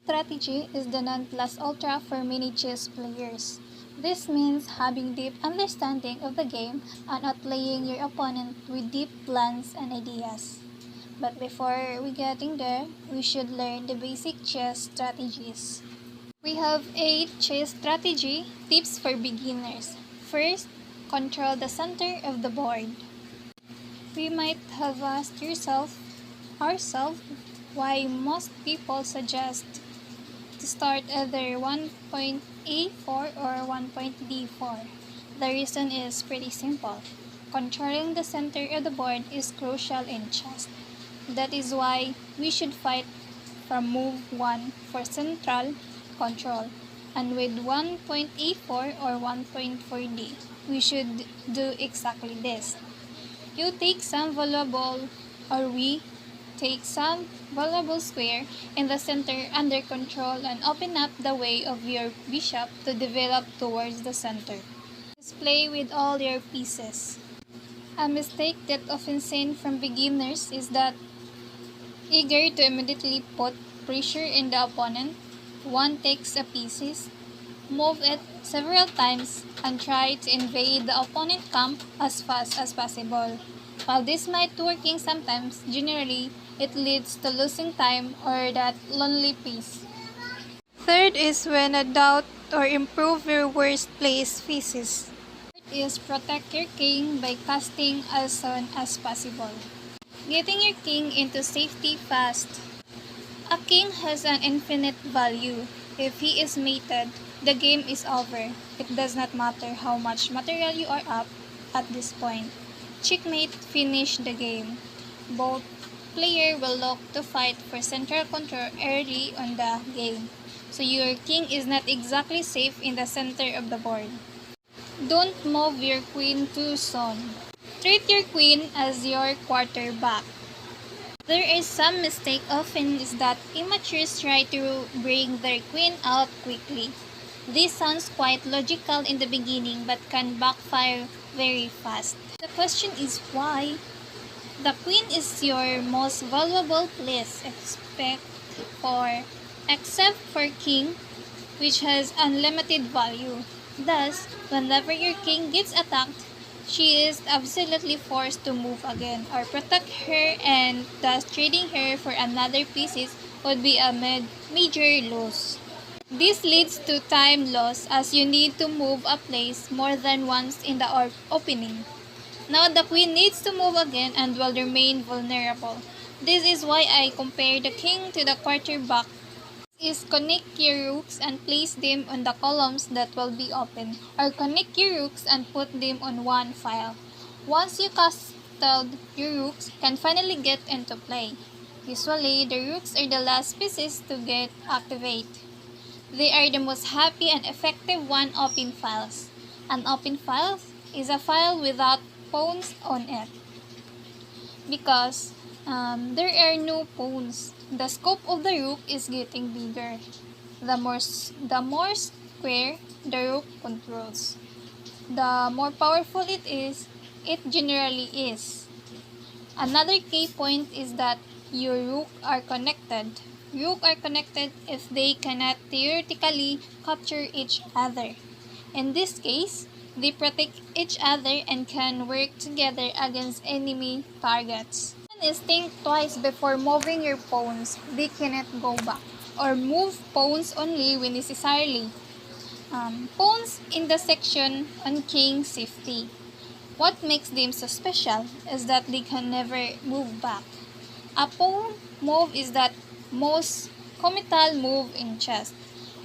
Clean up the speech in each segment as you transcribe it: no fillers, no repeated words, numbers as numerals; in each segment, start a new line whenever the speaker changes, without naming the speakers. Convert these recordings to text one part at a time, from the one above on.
Strategy is the non-plus-ultra for many chess players. This means having deep understanding of the game and outplaying your opponent with deep plans and ideas. But before we getting there, we should learn the basic chess strategies. We have 8 chess strategy tips for beginners. First, control the center of the board. We might have asked ourselves why most people suggest to start either 1.A4 or 1.D4. The reason is pretty simple. Controlling the center of the board is crucial in chess. That is why we should fight from move 1 for central control. And with 1.A4 or 1.4D, we should do exactly this. You take some valuable, or we take some valuable square in the center under control and open up the way of your bishop to develop towards the center. Display with all your pieces. A mistake that often seen from beginners is that eager to immediately put pressure in the opponent, one takes a pieces, move it several times, and try to invade the opponent camp as fast as possible. While this might working sometimes, generally it leads to losing time or that lonely piece. Third is when a doubt or improve your worst place pieces. Fourth is protect your king by casting as soon as possible. Getting your king into safety fast. A king has an infinite value. If he is mated, the game is over. It does not matter how much material you are up at this point. Checkmate, finish the game. Both player will look to fight for central control early on the game, so your king is not exactly safe in the center of the board. Don't move your queen too soon. Treat your queen as your quarterback. There is some mistake often is that immatures try to bring their queen out quickly. This sounds quite logical in the beginning but can backfire very fast. The question is why? The queen is your most valuable piece for except for king, which has unlimited value. Thus, whenever your king gets attacked, she is absolutely forced to move again or protect her, and thus trading her for another pieces would be a major loss. This leads to time loss as you need to move a place more than once in the opening. Now the queen needs to move again and will remain vulnerable. This is why I compare the king to the quarterback. Is connect your rooks and place them on the columns that will be open, or connect your rooks and put them on one file. Once you castled, your rooks can finally get into play. Usually, the rooks are the last pieces to get activate. They are the most happy and effective one open files. An open file is a file without pawns on it because there are no pawns. The scope of the rook is getting bigger. The more square the rook controls, the more powerful it generally is. Another key point is that your rook are connected. Rook are connected if they cannot theoretically capture each other. In this case, they protect each other and can work together against enemy targets. One is think twice before moving your pawns. They cannot go back. Or move pawns only when necessarily. Pawns in the section on king safety. What makes them so special is that they can never move back. A pawn move is the most committal move in chess.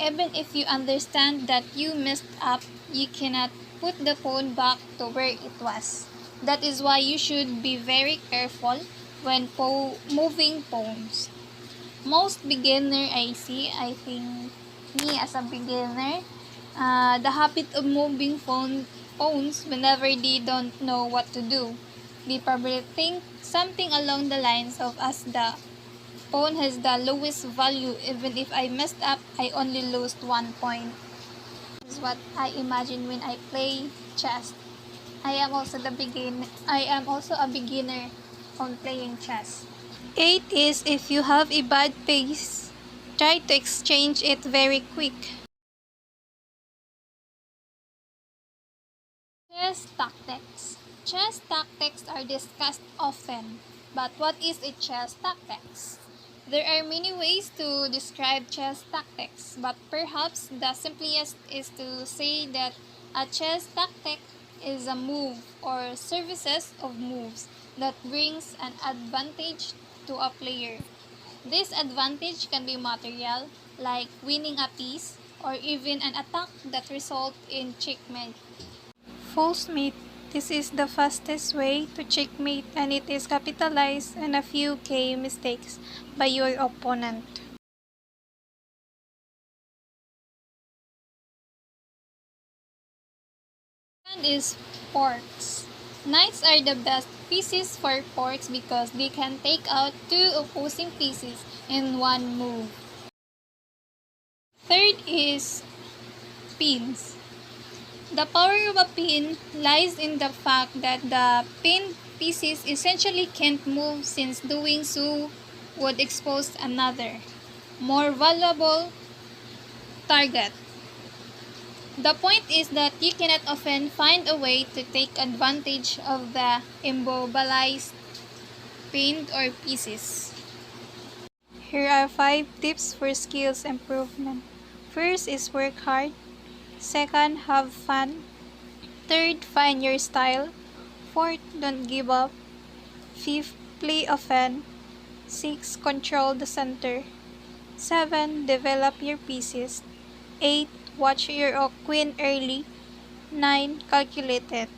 Even if you understand that you messed up, you cannot put the pawn back to where it was. That is why you should be very careful when moving pawns. Most beginner I think me as a beginner, the habit of moving pawns whenever they don't know what to do. They probably think something along the lines of as the pawn has the lowest value, even if I messed up, I only lost 1 point. This is what I imagine when I play chess. I am also a beginner on playing chess. 8 is if you have a bad pace, Try to exchange it very quick. Chess tactics. Chess tactics are discussed often, but what is a chess tactics? There are many ways to describe chess tactics, but perhaps the simplest is to say that a chess tactic is a move or series of moves that brings an advantage to a player. This advantage can be material, like winning a piece, or even an attack that results in checkmate. False mate. This is the fastest way to checkmate and it is capitalized on a few key mistakes by your opponent. Second is forks. Knights are the best pieces for forks because they can take out two opposing pieces in one move. Third is pins. The power of a pin lies in the fact that the pinned pieces essentially can't move since doing so would expose another, more valuable target. The point is that you cannot often find a way to take advantage of the immobilized pinned or pieces. Here are 5 tips for skills improvement. First is work hard. Second, have fun. Third, find your style. Fourth, don't give up. Fifth, play often. 6. Control the center. 7. Develop your pieces. 8. Watch your queen early. 9. Calculate it.